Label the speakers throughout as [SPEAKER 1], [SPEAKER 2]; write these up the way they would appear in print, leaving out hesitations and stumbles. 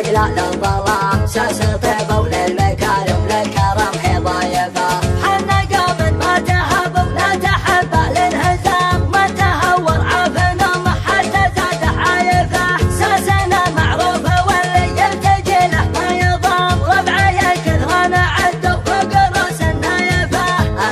[SPEAKER 1] تقلال الظلام ساس طيبة وللمكارم للكرم هي ضايفة. حنا قوم ما تهابوا لا تحبى للهزام ما تهور عافنا ما حتى زاد حايفة. ساسنا معروفة واللي يلتجي له ما يضام ربعي كثرنا عدوا فوق رؤوس النايفة.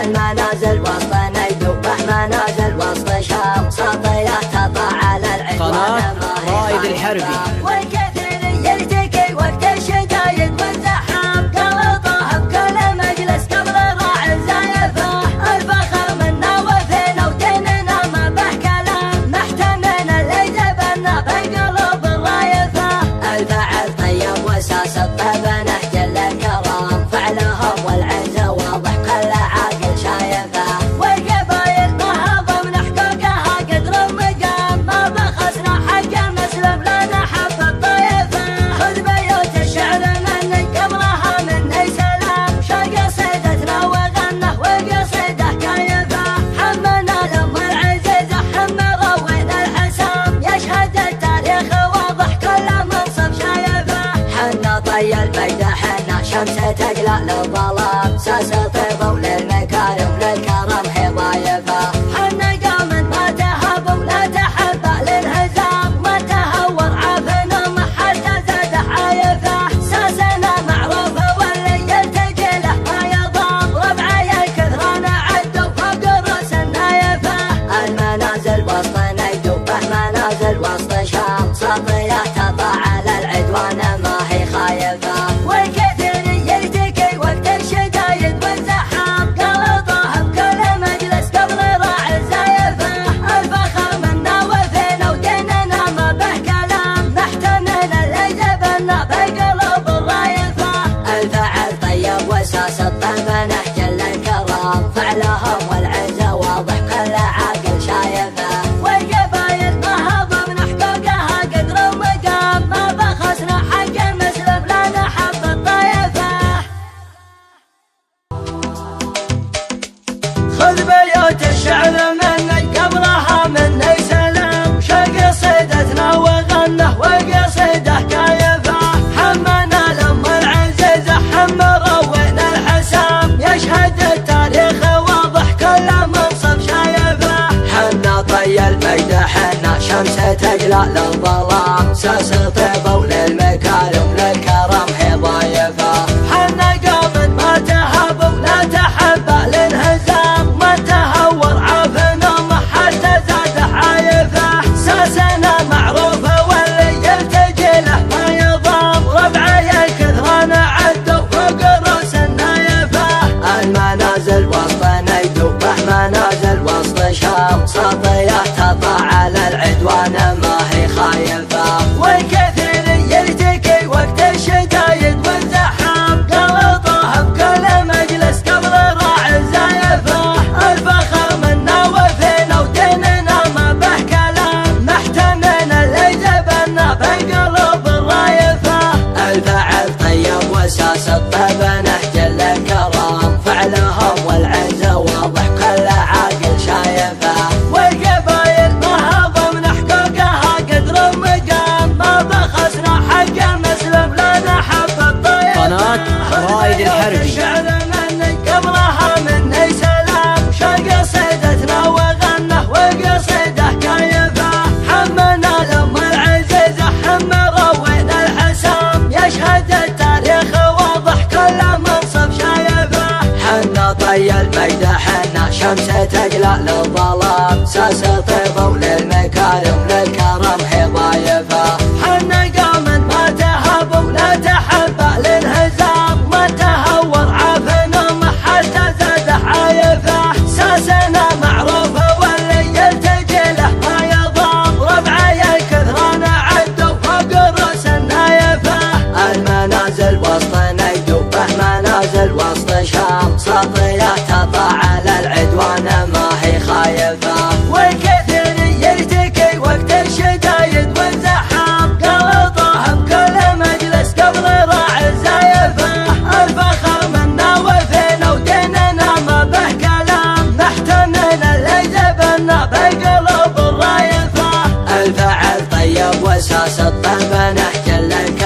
[SPEAKER 1] المنازل وسط نيدوبه منازل وسط شام ساطية تطلع على العدوان ما هي
[SPEAKER 2] رائد الحربي.
[SPEAKER 1] والكثير يلتقي وقت الشدايد والزحام قلطه بكل مجلس قبل راعي الزايفة. الفخر منا وفينا وديننا ما به كلام محتمين اللي جبنا بقلوب الرايفة. الفعل طيب وساس الطيب نهج للكرام فعلهم والعز واضح كل عاقل شايفه. والقبايل نهض من حقوقها قدر المقام ما بخسنا حق المسلم لا نحب الطيفة. خذ بيوت الشعر مني قبلها مني سلام شق قصيدتنا وغنه وقصيده كايفة. حمنا الأم العزيزة حم روينا الحسام يشهد التاريخ واضح كل منصب شايفة. حنا طي البيدة حنا شمس تقلال الظلام ساس طيبة وللمكارم للكرم هي ضايفة. حنا قوم ما تهابوا لا تحبى للهزام ما تهور عافنا ما حتى زاد حايفة. ساسنا معروفة واللي يلتجي له ما يضام ربعي كثرنا عدوا فوق رؤوس النايفة. المنازل وسط نيدوبه منازل وسط شام ساطية تطلع على العدوان ما هي خايفة. والكثير يلتقي وقت الشدايد والزحام قلطه بكل مجلس قبل راعي الزايفة. الفخر منا وفينا وديننا ما به كلام محتمين اللي جبنا بقلوب الرايفة. الفعل طيب وساس الطيب نهج للكرام فعلهم والعز واضح كل عاقل شايفه. والقبايل نهض من حقوقها قدر ومقام ما بخسنا حق المسلم لا نحب الطيفة. خذ بيوت الشعر مني قبلها مني سلام شق قصيدتنا وغنه وقصيده كايفة. حمنا الأم العزيزة حم روينا الحسام يشهد التاريخ واضح كل منصب شايفة. حنا طي البيدة حنا شمس تقلال الظلام ساس طيبة وللمكارم للكرم هي ضايفة. حنا قوم ما تهابوا لا تحبى للهزام ما تهور عافنا ما حتى زاد حايفة. ساسنا معروفة واللي يلتجي له ما يضام ربعي كثرنا عدوا فوق رؤوس النايفة. المنازل وسط نيدوبه منازل وسط شام ساطية تطلع على العدوان ما هي خايفة. والكثير يلتقي وقت الشدايد والزحام قلطه بكل مجلس قبل راعي الزايفة. الفخر منا وفينا وديننا ما به كلام محتمين اللي جبنا بقلوب الرايفة. الفعل طيب وساس الطيب نهج للكرام فعلهم والعز واضح كل عاقل شايفه. والقبايل نهض من حقوقها قدر المقام ما بخسنا حق المسلم لا نحب الطيفة.
[SPEAKER 2] قناة رائد الحربي.
[SPEAKER 1] الشعر مني قبلها مني سلام شق قصيدتنا وغنه وقصيده كايفة. حمنا الأم العزيزة حم روينا الحسام يشهد التاريخ واضح كل منصب شايفة. حنا طي البيدة حنا شمس تقلال الظلام ساس طيبة وللمكارم للكرم هي ضايفة. حنا قوم ما تهابوا لا تحبى للهزام ما تهور عافنا ما حتى زاد حايفة. ساسنا معروفة واللي يلتجي له ما يضام ربعي كثرنا عدوا فوق رؤوس النايفة. المنازل وسط نيدوبه منازل وسط شام ساطية تطلع على العدوان ما هي خايفة. والكثير يلتقي وقت الشدايد والزحام قلطه بكل مجلس قبل راعي الزايفة. الفخر منا وفينا وديننا ما به كلام محتمين اللي جبنا بقلوب الرايفة. الفعل طيب وساس الطيب نهج للكرم